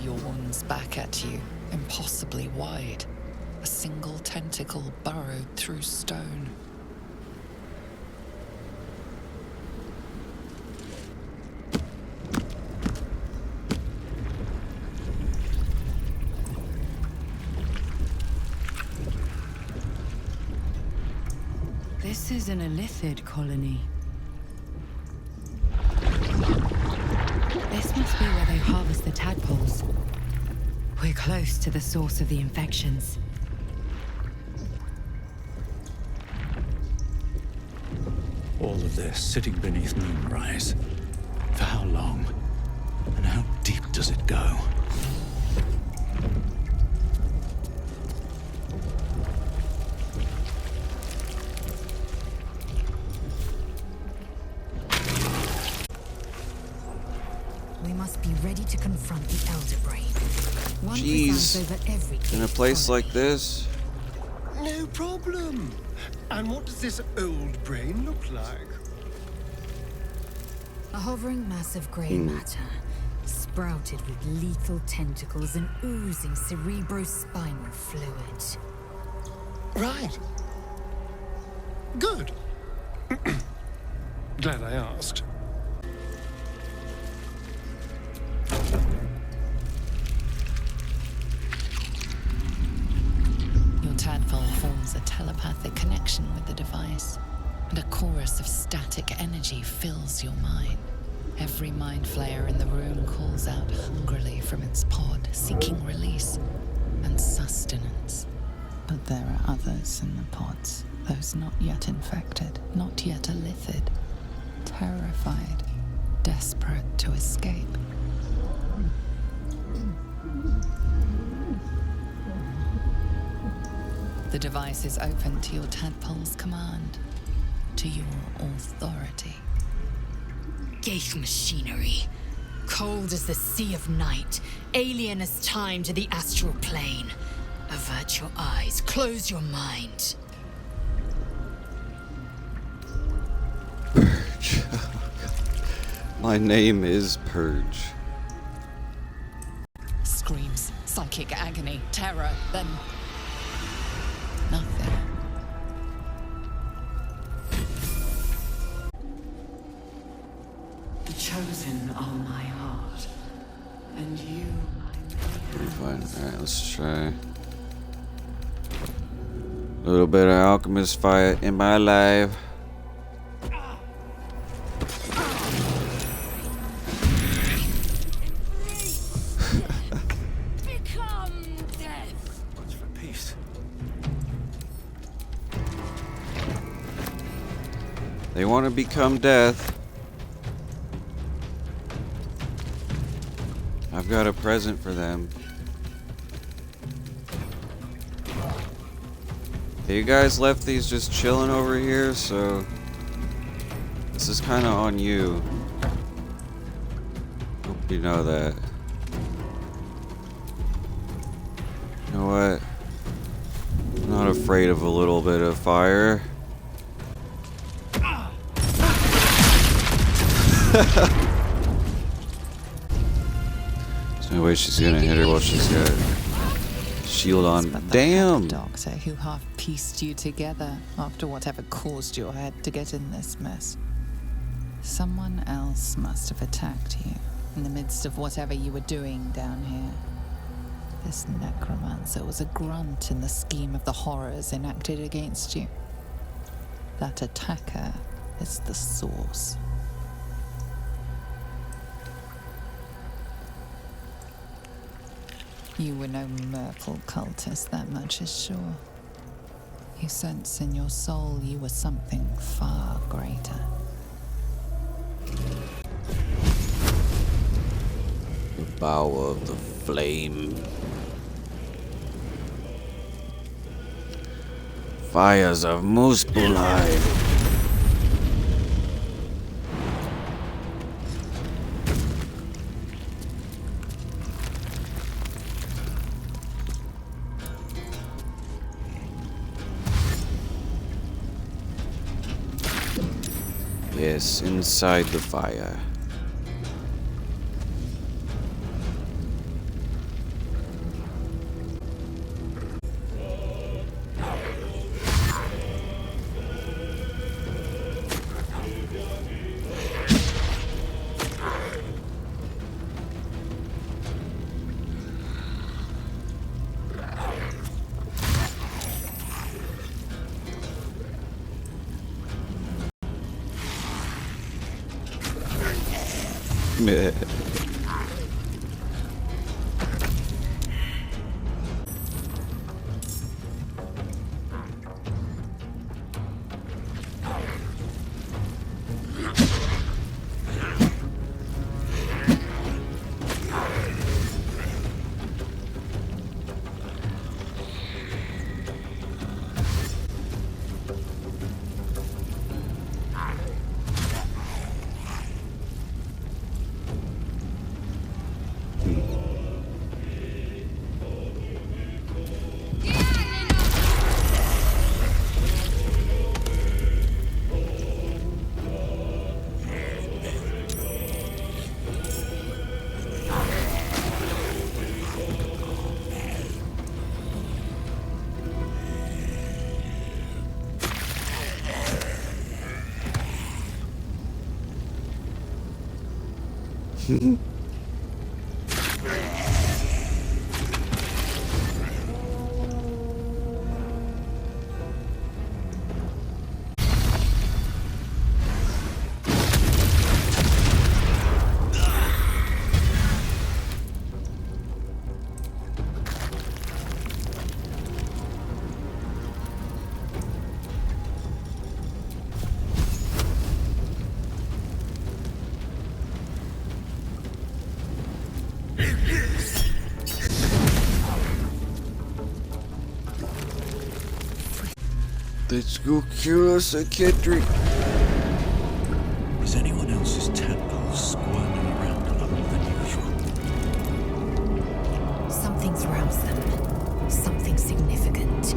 yawns back at you, impossibly wide. A single tentacle burrowed through stone. This is an Illithid colony. This must be where they harvest the tadpoles. We're close to the source of the infections. All of this sitting beneath moonrise. For how long? And how deep does it go? We must be ready to confront the Elder Brain. One Jeez. presides over every In a place like this? No problem. And what does this old brain look like? A hovering mass of grey matter, sprouted with lethal tentacles and oozing cerebrospinal fluid. Right. Good. Glad I asked. Your tadpole forms a telepathic connection with the device, and a chorus of static energy fills your mind. Every mind flayer in the room calls out hungrily from its pod, seeking release and sustenance. But there are others in the pods, those not yet infected, not yet Illithid, terrified, desperate to escape. The device is open to your tadpole's command, to your authority. Ghaik machinery. Cold as the sea of night, alien as time to the astral plane. Avert your eyes, close your mind. Purge. My name is Purge. Screams, psychic agony, terror, then nothing. The chosen are my heart, and you Pretty fun. Alright, let's try. A little bit of alchemist fire in my life. Become death. What's for peace? They want to become death. I've got a present for them. You guys left these just chilling over here, so this is kind of on you. Hope you know that. You know what? I'm not afraid of a little bit of fire. There's no way she's gonna hit her while she's got shield on. But the Damn! doctor who half pieced you together after whatever caused your head to get in this mess. Someone else must have attacked you in the midst of whatever you were doing down here. This necromancer was a grunt in the scheme of the horrors enacted against you. That attacker is the source. You were no Merkel cultist, that much is sure. You sense in your soul you were something far greater. The bow of the flame. Fires of Muspelheim. Yes, inside the fire. Meh. Let's go kill us a Kendrick. Is anyone else's tadpoles squirming around a lot more than usual? Something's roused them. Something significant.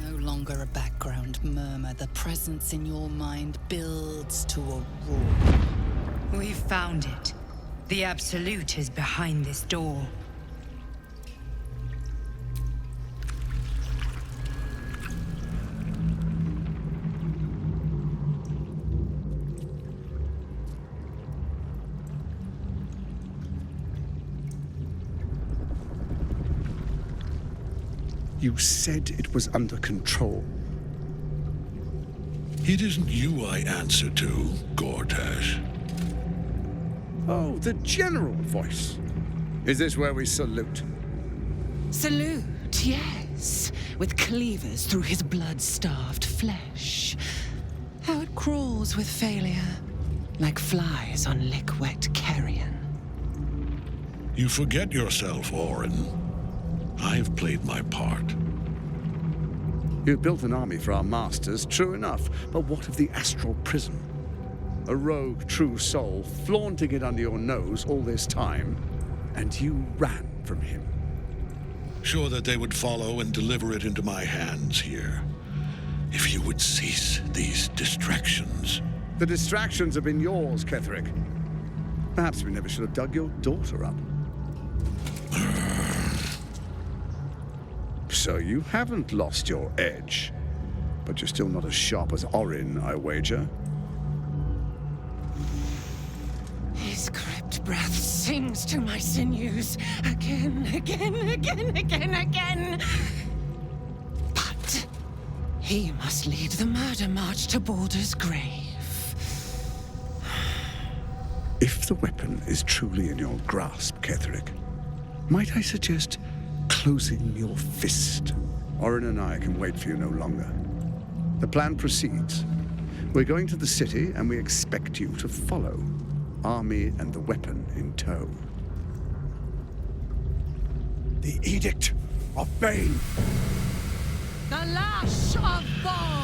No longer a background murmur. The presence in your mind builds to a roar. We've found it. The Absolute is behind this door. You said it was under control. It isn't you I answer to, Gortash. Oh, the general voice. Is this where we salute? Salute, yes, with cleavers through his blood-starved flesh. How it crawls with failure, like flies on lick-wet carrion. You forget yourself, Orin. I've played my part. You built an army for our masters, true enough, but what of the astral prison? A rogue true soul flaunting it under your nose all this time, and you ran from him. Sure that they would follow and deliver it into my hands here. If you would cease these distractions. The distractions have been yours, Ketherick. Perhaps we never should have dug your daughter up. So you haven't lost your edge, but you're still not as sharp as Orin, I wager. His crypt breath sings to my sinews again, again. But he must lead the murder march to Baldur's grave. If the weapon is truly in your grasp, Ketherick, might I suggest closing your fist? Orin and I can wait for you no longer. The plan proceeds. We're going to the city, and we expect you to follow. Army and the weapon in tow. The Edict of Bane! The lash of Baal!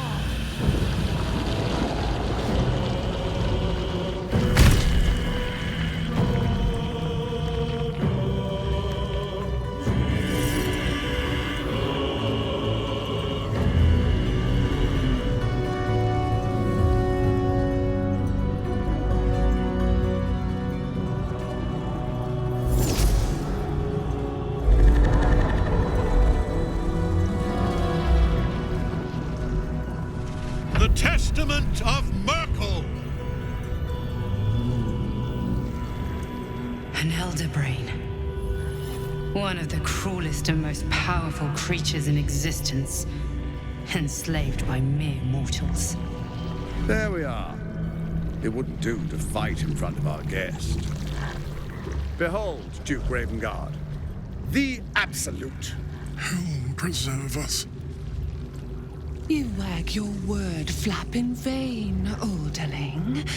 The Testament of Merkel! An elder brain. One of the cruelest and most powerful creatures in existence, enslaved by mere mortals. There we are. It wouldn't do to fight in front of our guest. Behold, Duke Ravengard, the Absolute. Helm preserve us. You wag your word flap in vain, Alderling.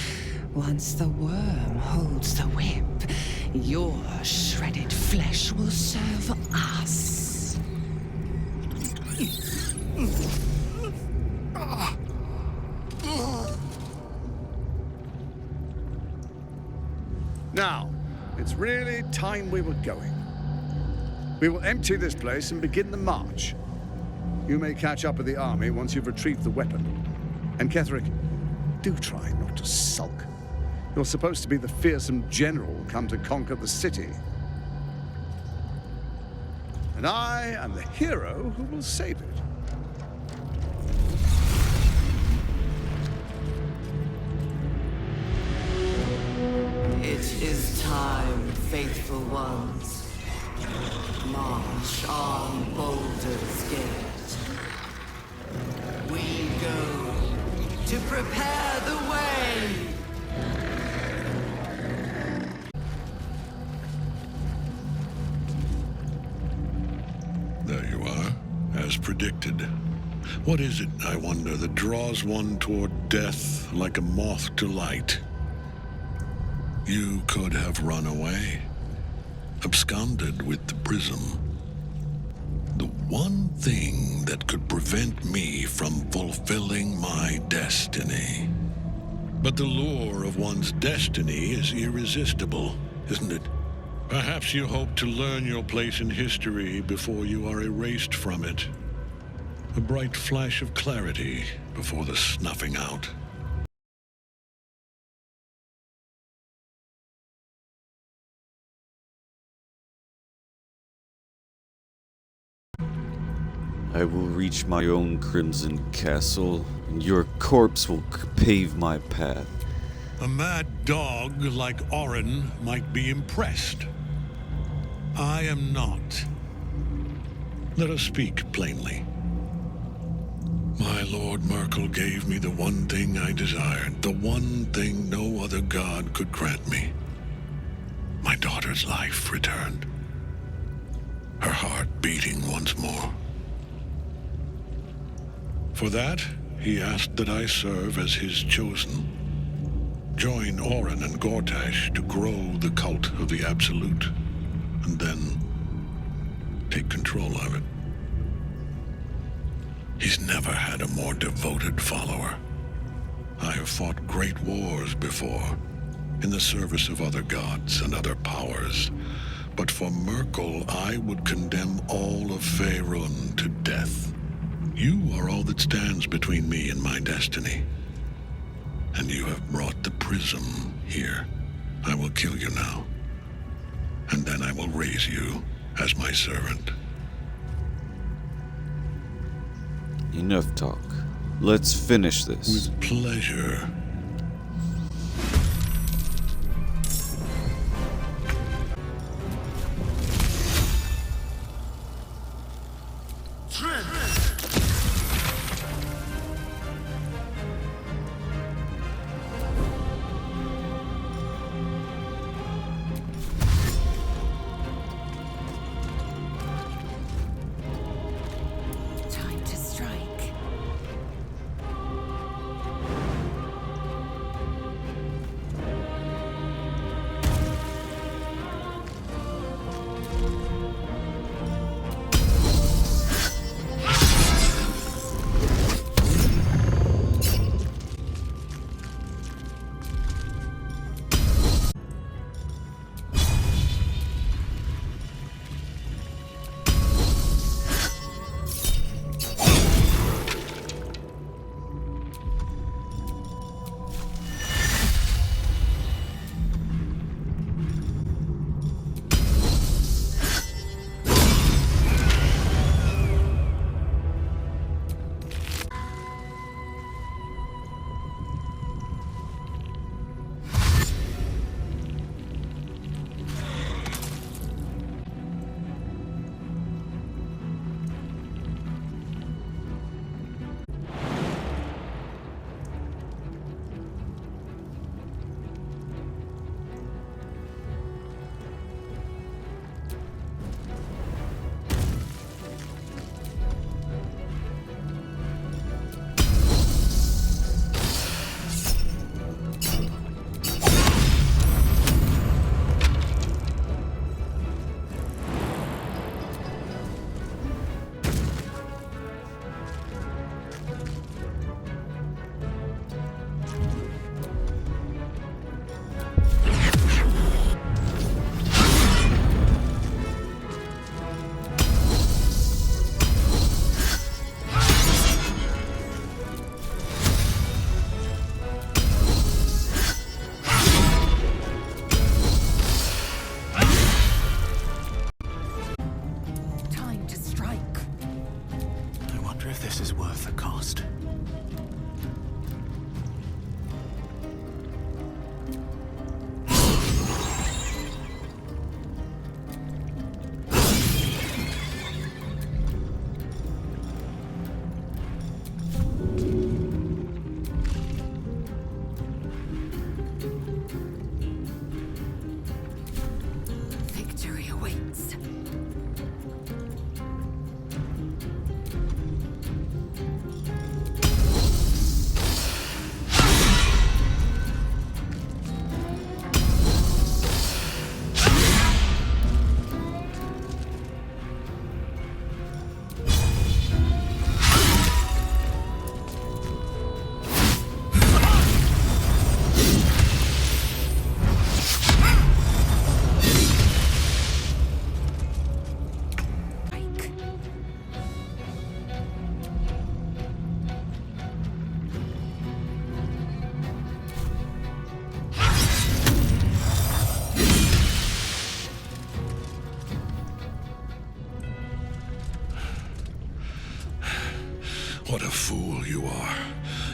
Once the worm holds the whip, your shredded flesh will serve us. Now, it's really time we were going. We will empty this place and begin the march. You may catch up with the army once you've retrieved the weapon. And Ketherick, do try not to sulk. You're supposed to be the fearsome general come to conquer the city. And I am the hero who will save it. It is time, faithful ones. March on Baldur's Gate. We go to prepare the way. There you are, as predicted. What is it, I wonder, that draws one toward death like a moth to light? You could have run away, absconded with the prism. The one thing that could prevent me from fulfilling my destiny. But the lure of one's destiny is irresistible, isn't it? Perhaps you hope to learn your place in history before you are erased from it. A bright flash of clarity before the snuffing out. I will reach my own crimson castle, and your corpse will pave my path. A mad dog like Orin might be impressed. I am not. Let us speak plainly. My Lord Merkel gave me the one thing I desired, the one thing no other god could grant me. My daughter's life returned. Her heart beating once more. For that, he asked that I serve as his chosen. Join Orin and Gortash to grow the cult of the Absolute, and then take control of it. He's never had a more devoted follower. I have fought great wars before, in the service of other gods and other powers, but for Merkel I would condemn all of Faerun to death. You are all that stands between me and my destiny. And you have brought the prism here. I will kill you now. And then I will raise you as my servant. Enough talk. Let's finish this. With pleasure. Time to strike.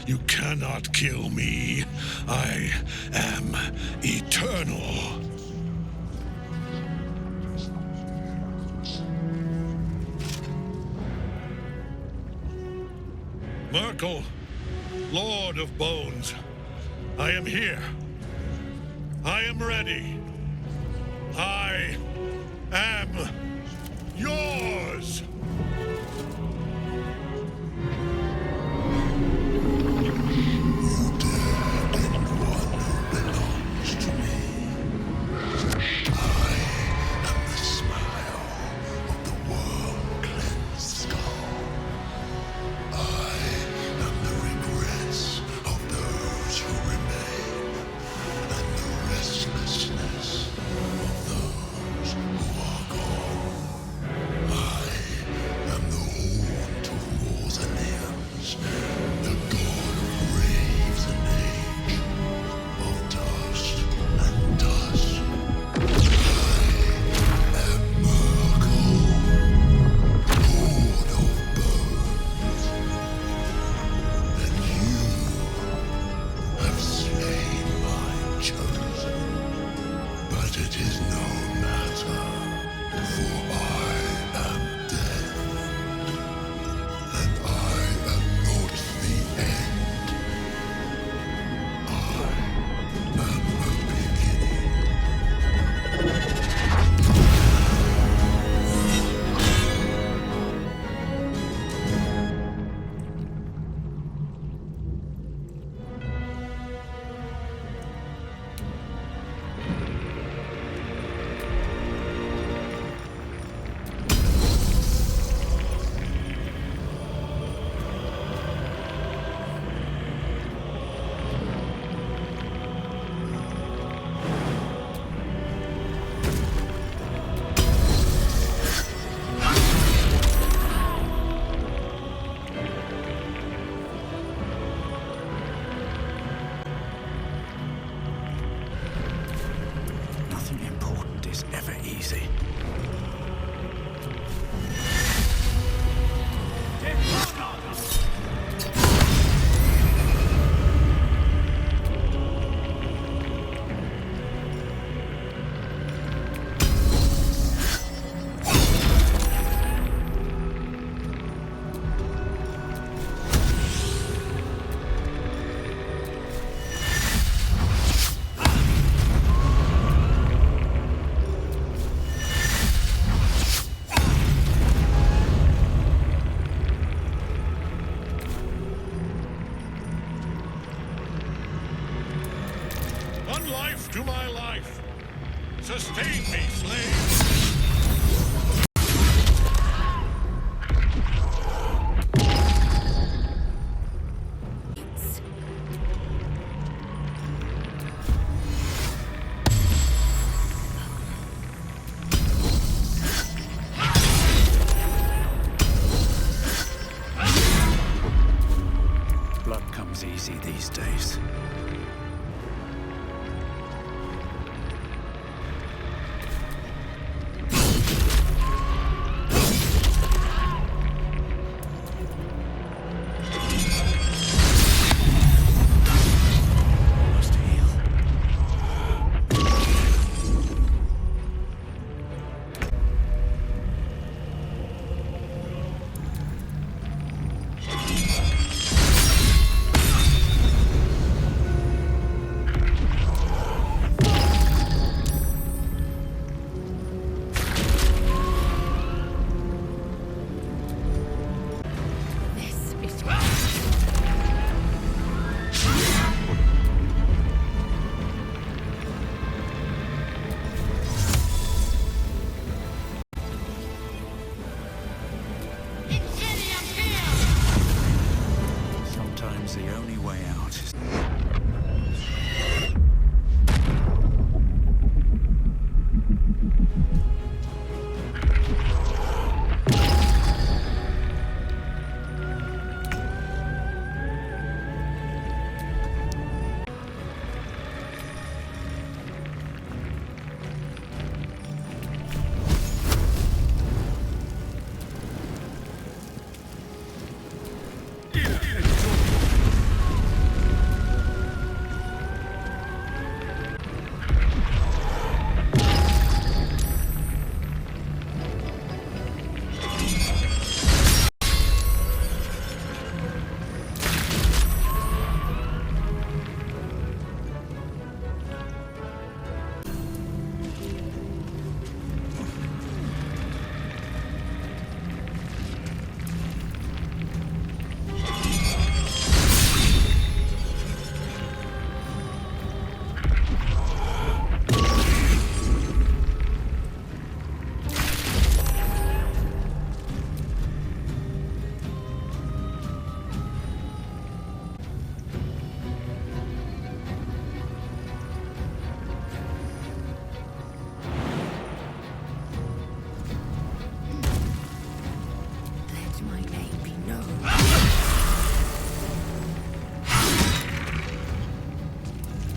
You cannot kill me. I am eternal. Merkel, Lord of Bones, I am here. I am ready. I am yours. Life to my life. Sustain me, slave. Blood comes easy these days. The only way out is...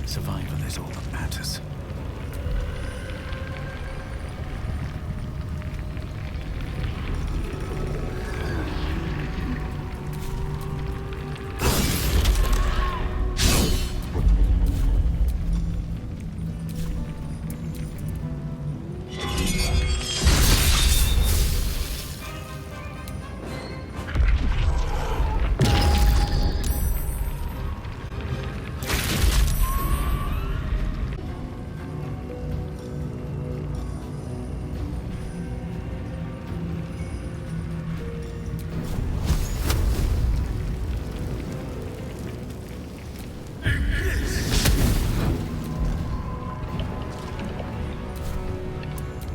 Survival is all that matters.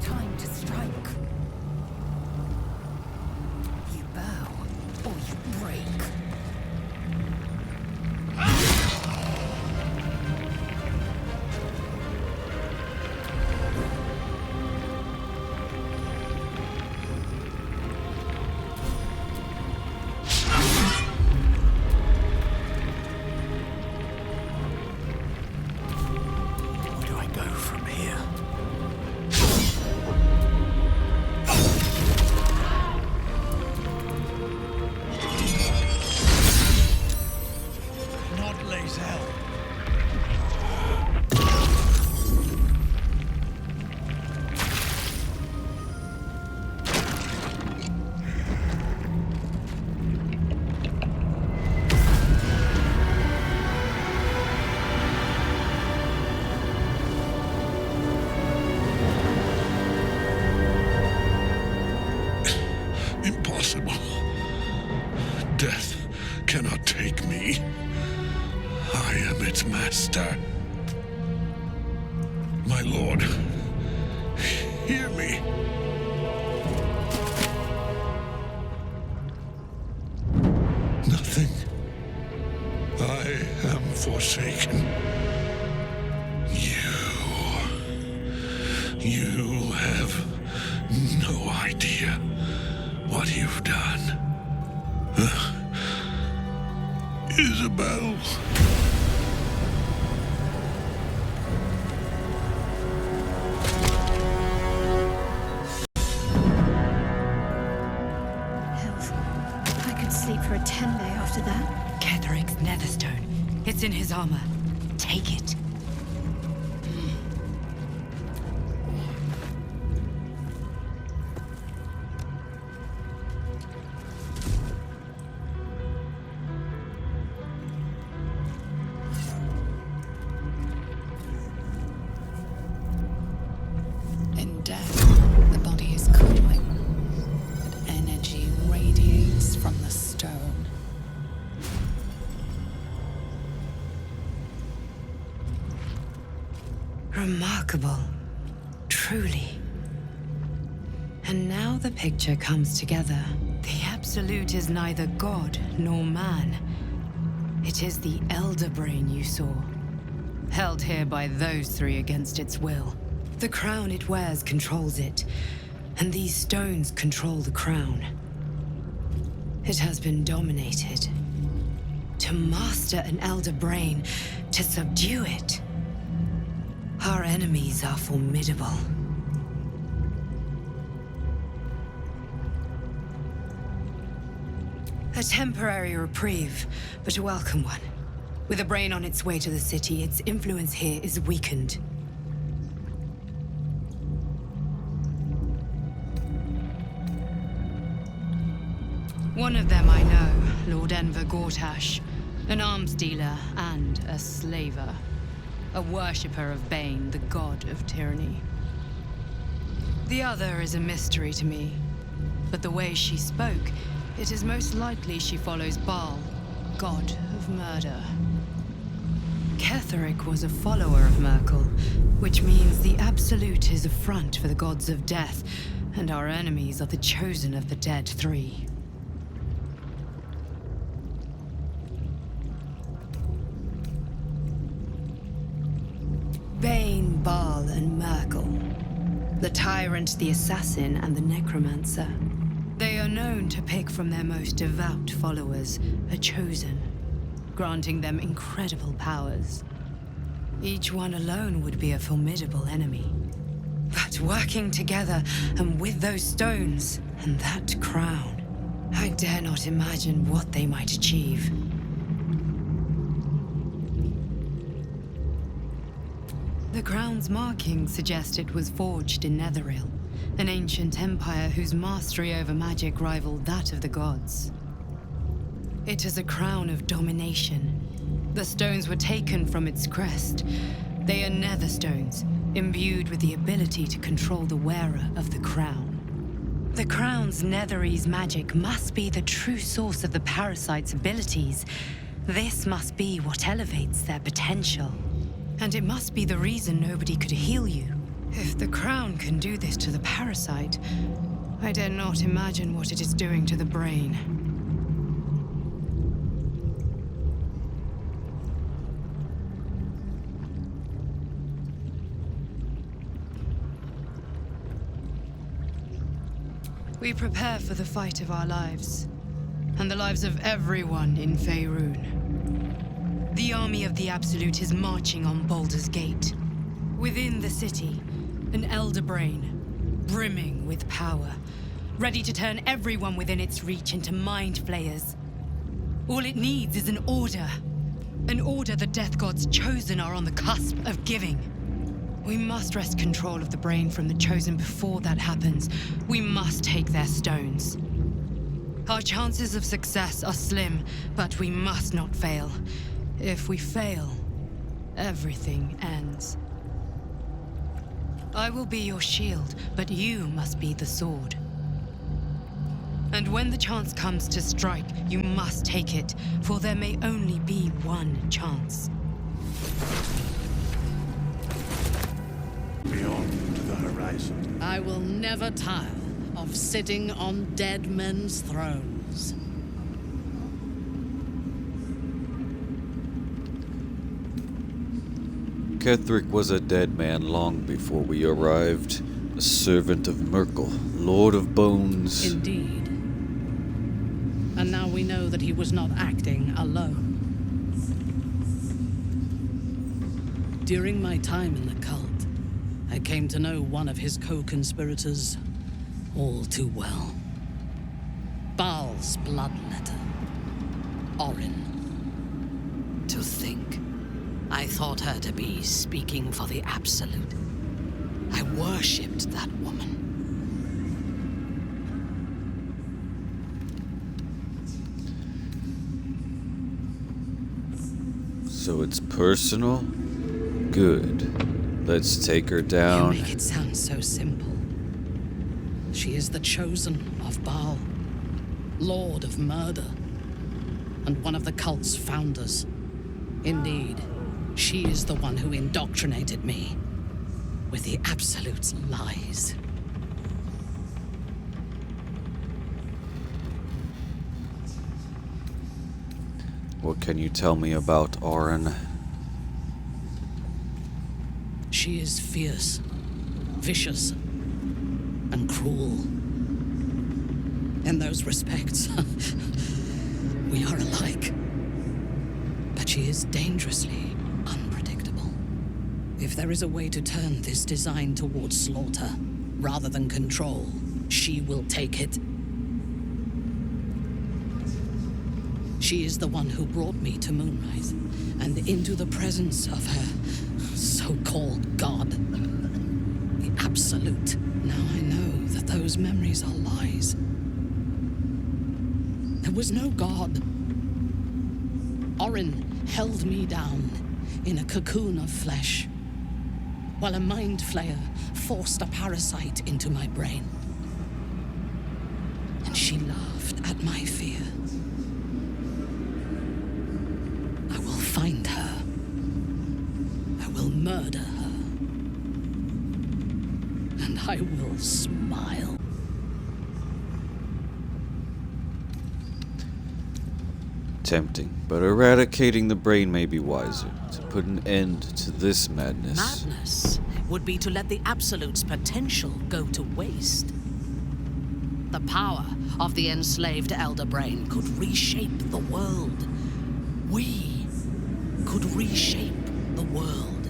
Time to strike. You bow or you break. Where do I go from here? Not Lazel. Impossible. Death cannot take me. I am its master. My lord, hear me. Nothing. I am forsaken. You have no idea what you've done. Isabel. Health. I could sleep for a 10-day after that. Ketheric's netherstone. It's in his armor. Take it. In death, the body is cooling, but energy radiates from the stone. Remarkable. Truly. And now the picture comes together. The Absolute is neither god nor man. It is the Elder Brain you saw, held here by those three against its will. The crown it wears controls it, and these stones control the crown. It has been dominated. To master an Elder Brain, to subdue it. Our enemies are formidable. A temporary reprieve, but a welcome one. With a brain on its way to the city, its influence here is weakened. One of them I know, Lord Enver Gortash, an arms dealer and a slaver. A worshipper of Bane, the god of tyranny. The other is a mystery to me, but the way she spoke, it is most likely she follows Baal, god of murder. Ketheric was a follower of Merkel, which means the Absolute is a front for the gods of death, and our enemies are the chosen of the dead three. Bane, Baal, and Merkel. The tyrant, the assassin, and the necromancer. They are known to pick from their most devout followers a chosen, granting them incredible powers. Each one alone would be a formidable enemy. But working together, and with those stones, and that crown, I dare not imagine what they might achieve. The crown's markings suggest it was forged in Netheril, an ancient empire whose mastery over magic rivaled that of the gods. It is a crown of domination. The stones were taken from its crest. They are nether stones, imbued with the ability to control the wearer of the crown. The crown's Netherese magic must be the true source of the parasite's abilities. This must be what elevates their potential. And it must be the reason nobody could heal you. If the crown can do this to the parasite, I dare not imagine what it is doing to the brain. We prepare for the fight of our lives, and the lives of everyone in Faerun. The army of the Absolute is marching on Baldur's Gate. Within the city, an elder brain, brimming with power, ready to turn everyone within its reach into mind flayers. All it needs is an order the Death God's chosen are on the cusp of giving. We must wrest control of the brain from the chosen before that happens. We must take their stones. Our chances of success are slim, but we must not fail. If we fail, everything ends. I will be your shield, but you must be the sword. And when the chance comes to strike, you must take it, for there may only be one chance. Beyond the horizon. I will never tire of sitting on dead men's thrones. Ketheric was a dead man long before we arrived. A servant of Merkel, Lord of Bones. Indeed. And now we know that he was not acting alone. During my time in the cult, I came to know one of his co-conspirators all too well. Baal's bloodletter, Orin. To think, I thought her to be speaking for the Absolute. I worshipped that woman. So it's personal? Good. Let's take her down. You make it sound so simple. She is the chosen of Baal, Lord of Murder, and one of the cult's founders. Indeed, she is the one who indoctrinated me with the Absolute's lies. What can you tell me about Orin? She is fierce, vicious, and cruel. In those respects, we are alike. But she is dangerously unpredictable. If there is a way to turn this design towards slaughter, rather than control, she will take it. She is the one who brought me to Moonrise, and into the presence of her so-called God. The Absolute. Now I know that those memories are lies. There was no God. Orin held me down in a cocoon of flesh, while a mind flayer forced a parasite into my brain. And she laughed at my fear. I will find her. I will murder her. And I will smile. Tempting, but eradicating the brain may be wiser to put an end to this madness. Madness would be to let the Absolute's potential go to waste. The power of the enslaved Elder Brain could reshape the world. We could reshape the world.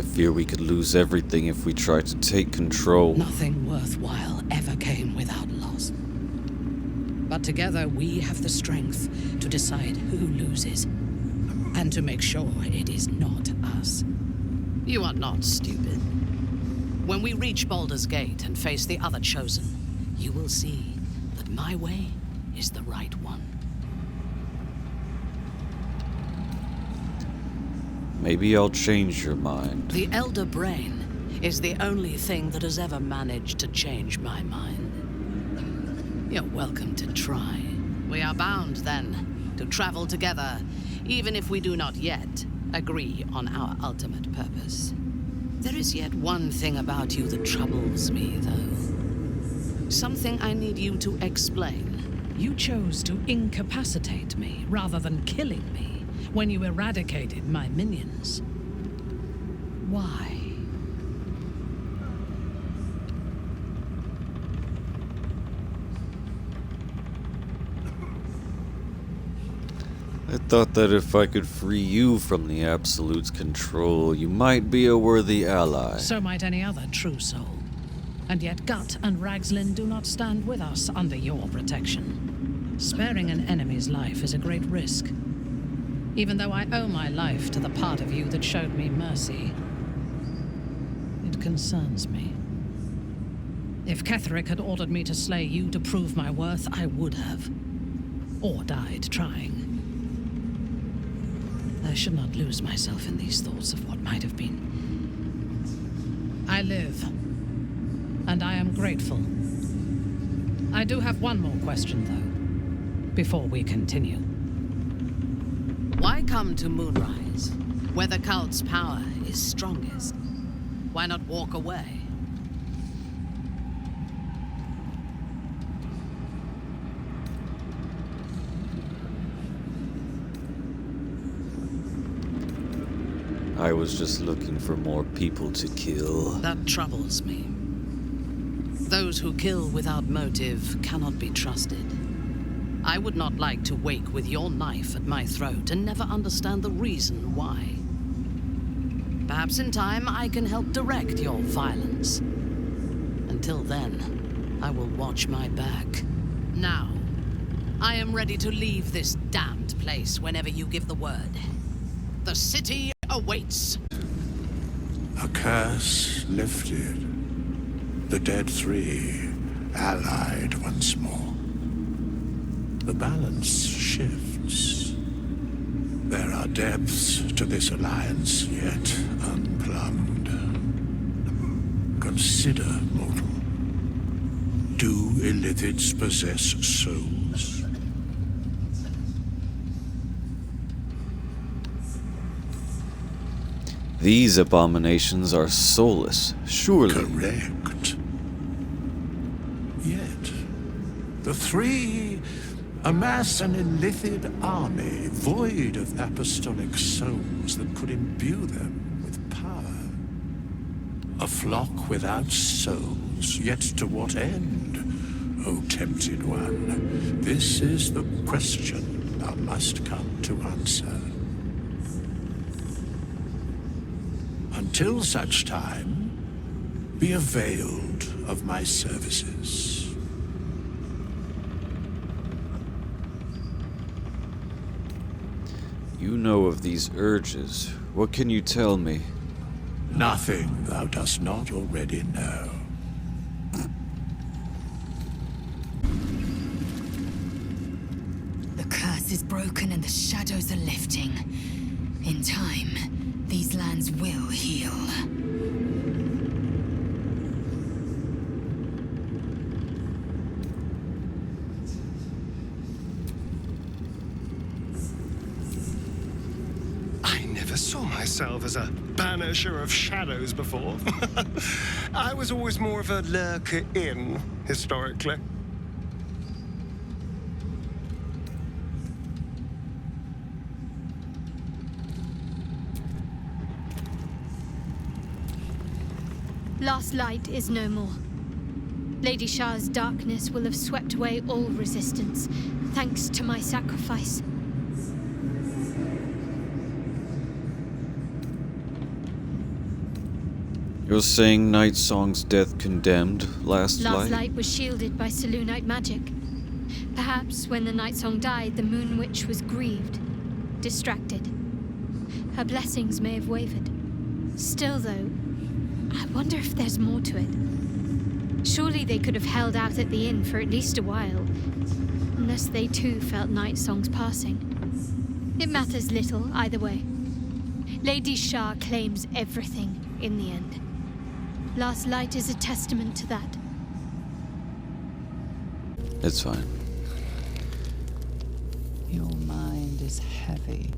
fear we could lose everything if we tried to take control. Nothing worthwhile ever came without loss. But together we have the strength to decide who loses, and to make sure it is not us. You are not stupid. When we reach Baldur's Gate and face the other Chosen, you will see that my way is the right one. Maybe I'll change your mind. The Elder Brain is the only thing that has ever managed to change my mind. You're welcome to try. We are bound, then, to travel together, even if we do not yet agree on our ultimate purpose. There is yet one thing about you that troubles me, though. Something I need you to explain. You chose to incapacitate me rather than killing me when you eradicated my minions. Why? I thought that if I could free you from the Absolute's control, you might be a worthy ally. So might any other true soul. And yet Gut and Ragslin do not stand with us under your protection. Sparing an enemy's life is a great risk. Even though I owe my life to the part of you that showed me mercy, it concerns me. If Ketheric had ordered me to slay you to prove my worth, I would have. Or died trying. I should not lose myself in these thoughts of what might have been. I live, and I am grateful. I do have one more question, though, before we continue. Why come to Moonrise, where the cult's power is strongest? Why not walk away? I was just looking for more people to kill. That troubles me. Those who kill without motive cannot be trusted. I would not like to wake with your knife at my throat and never understand the reason why. Perhaps in time I can help direct your violence. Until then, I will watch my back. Now, I am ready to leave this damned place whenever you give the word. The city awaits. A curse lifted. The dead three allied once more. The balance shifts. There are depths to this alliance yet unplumbed. Consider, mortal. Do illithids possess souls? These abominations are soulless, surely. Correct. Yet, the three amass an illithid army void of apostolic souls that could imbue them with power. A flock without souls, yet to what end, O tempted one? This is the question thou must come to answer. Until such time, be availed of my services. You know of these urges. What can you tell me? Nothing thou dost not already know. The curse is broken and the shadows are lifting. In time, these lands will heal. I never saw myself as a banisher of shadows before. I was always more of a lurker-in, historically. Last light is no more. Lady Shah's darkness will have swept away all resistance, thanks to my sacrifice. You're saying Night Song's death condemned Last Light? Last Light was shielded by Selûnite magic. Perhaps when the Night Song died, the Moon Witch was grieved, distracted. Her blessings may have wavered. Still, though, I wonder if there's more to it. Surely they could have held out at the inn for at least a while, unless they too felt Night Song's passing. It matters little either way. Lady Shah claims everything in the end. Last Light is a testament to that. It's fine. Your mind is heavy.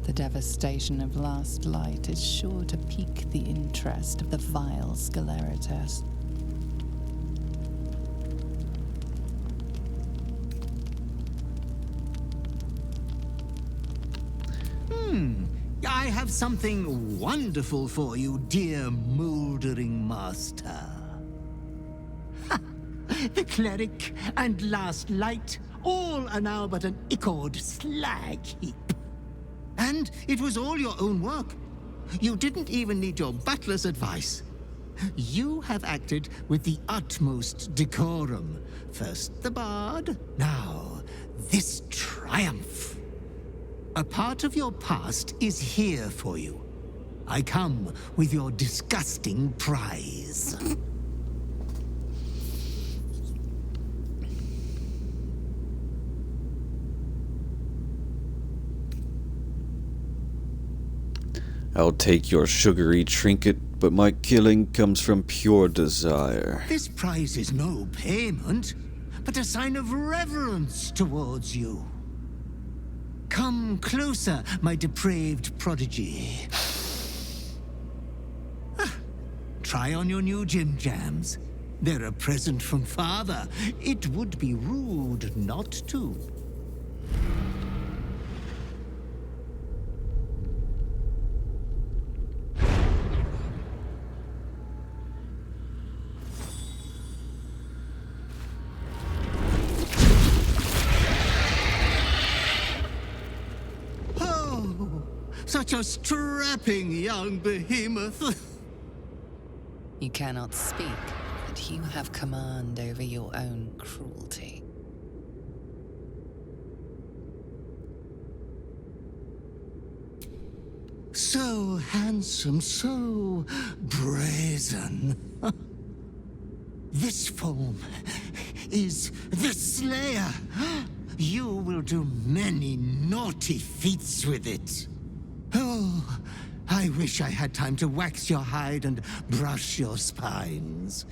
The devastation of Last Light is sure to pique the interest of the vile Sclerites. I have something wonderful for you, dear mouldering master. Ha! The cleric and Last Light, all are now but an ichord slag heap. And it was all your own work. You didn't even need your butler's advice. You have acted with the utmost decorum. First the bard, now this triumph. A part of your past is here for you. I come with your disgusting prize. I'll take your sugary trinket, but my killing comes from pure desire. This prize is no payment, but a sign of reverence towards you. Come closer, my depraved prodigy. Try on your new gym jams. They're a present from Father. It would be rude not to. Such a strapping young behemoth. You cannot speak, but you have command over your own cruelty. So handsome, so brazen. This foam is the Slayer. You will do many naughty feats with it. Oh, I wish I had time to wax your hide and brush your spines.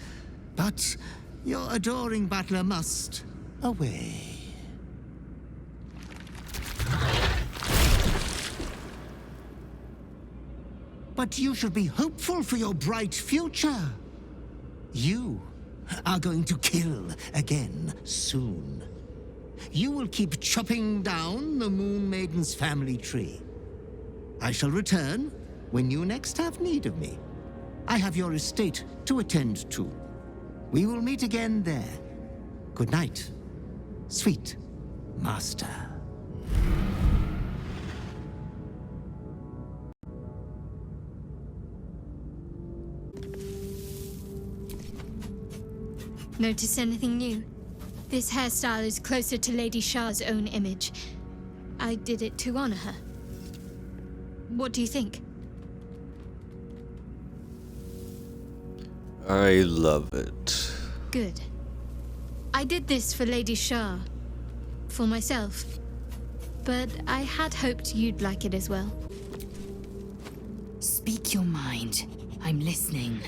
But your adoring butler must away. But you should be hopeful for your bright future. You are going to kill again soon. You will keep chopping down the Moon Maiden's family tree. I shall return when you next have need of me. I have your estate to attend to. We will meet again there. Good night, sweet master. Notice anything new? This hairstyle is closer to Lady Shah's own image. I did it to honor her. What do you think? I love it. Good. I did this for Lady Shah. For myself. But I had hoped you'd like it as well. Speak your mind. I'm listening.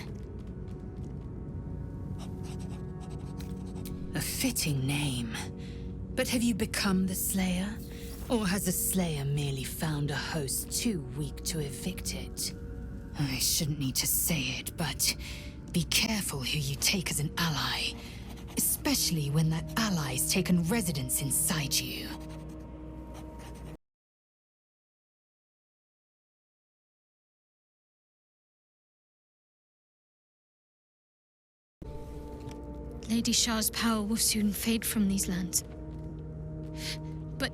A fitting name. But have you become the Slayer? Or has the Slayer merely found a host too weak to evict it? I shouldn't need to say it, but be careful who you take as an ally. Especially when that ally's taken residence inside you. Lady Shah's power will soon fade from these lands. But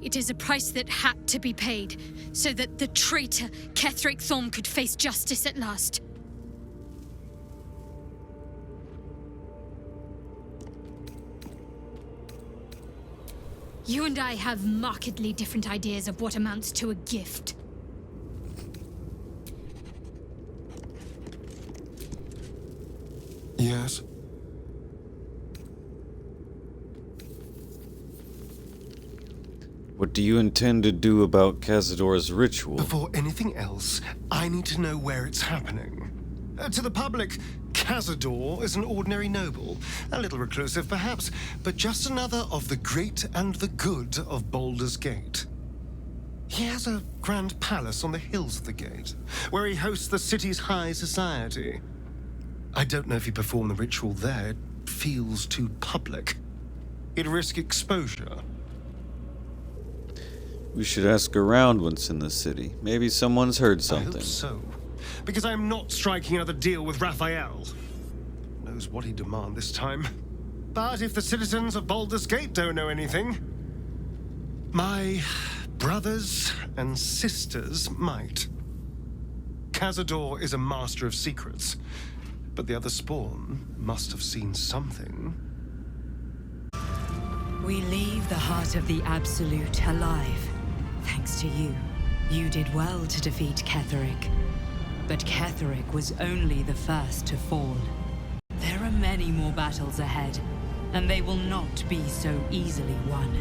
it is a price that had to be paid, so that the traitor Ketheric Thorm could face justice at last. You and I have markedly different ideas of what amounts to a gift. Yes? What do you intend to do about Cazador's ritual? Before anything else, I need to know where it's happening. To the public, Cazador is an ordinary noble, a little reclusive perhaps, but just another of the great and the good of Baldur's Gate. He has a grand palace on the hills of the gate, where he hosts the city's high society. I don't know if he performed the ritual there. It feels too public. He'd risk exposure. We should ask around once in the city. Maybe someone's heard something. I hope so. Because I'm not striking another deal with Raphael. Knows what he'd demand this time. But if the citizens of Baldur's Gate don't know anything, my brothers and sisters might. Cazador is a master of secrets, but the other spawn must have seen something. We leave the heart of the Absolute alive. Thanks to you. You did well to defeat Ketheric. But Ketheric was only the first to fall. There are many more battles ahead, and they will not be so easily won.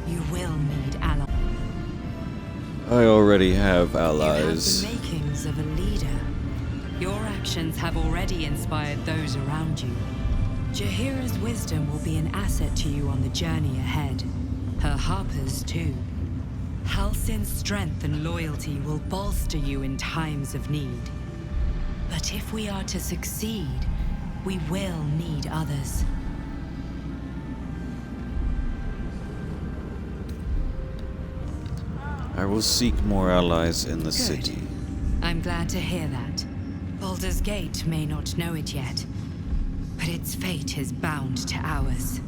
You will need allies. I already have allies. You have the makings of a leader. Your actions have already inspired those around you. Jahira's wisdom will be an asset to you on the journey ahead. Her harpers, too. Halsin's strength and loyalty will bolster you in times of need. But if we are to succeed, we will need others. I will seek more allies in the city. I'm glad to hear that. Baldur's Gate may not know it yet, but its fate is bound to ours.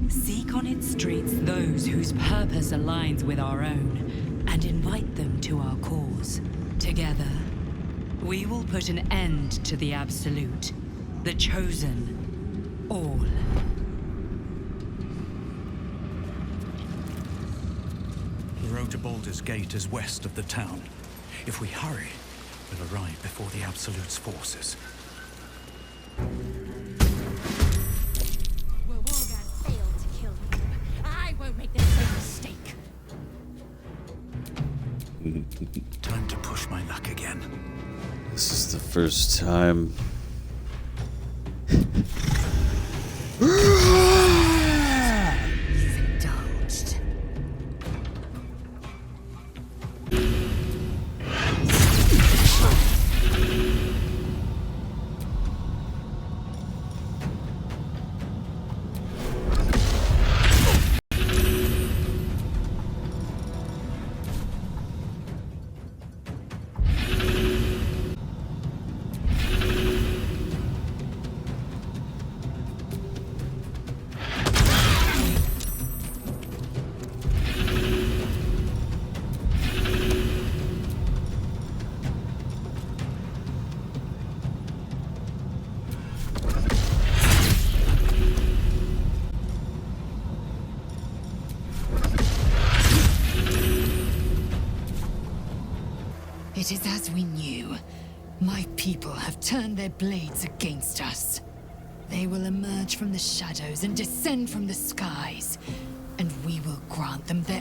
Seek on its streets those whose purpose aligns with our own, and invite them to our cause. Together, we will put an end to the Absolute, the Chosen, all. The road to Baldur's Gate is west of the town. If we hurry, we'll arrive before the Absolute's forces. Make the same mistake. Time to push my luck again. This is the first time. He's indulged. It is as we knew. My people have turned their blades against us. They will emerge from the shadows and descend from the skies, and we will grant them their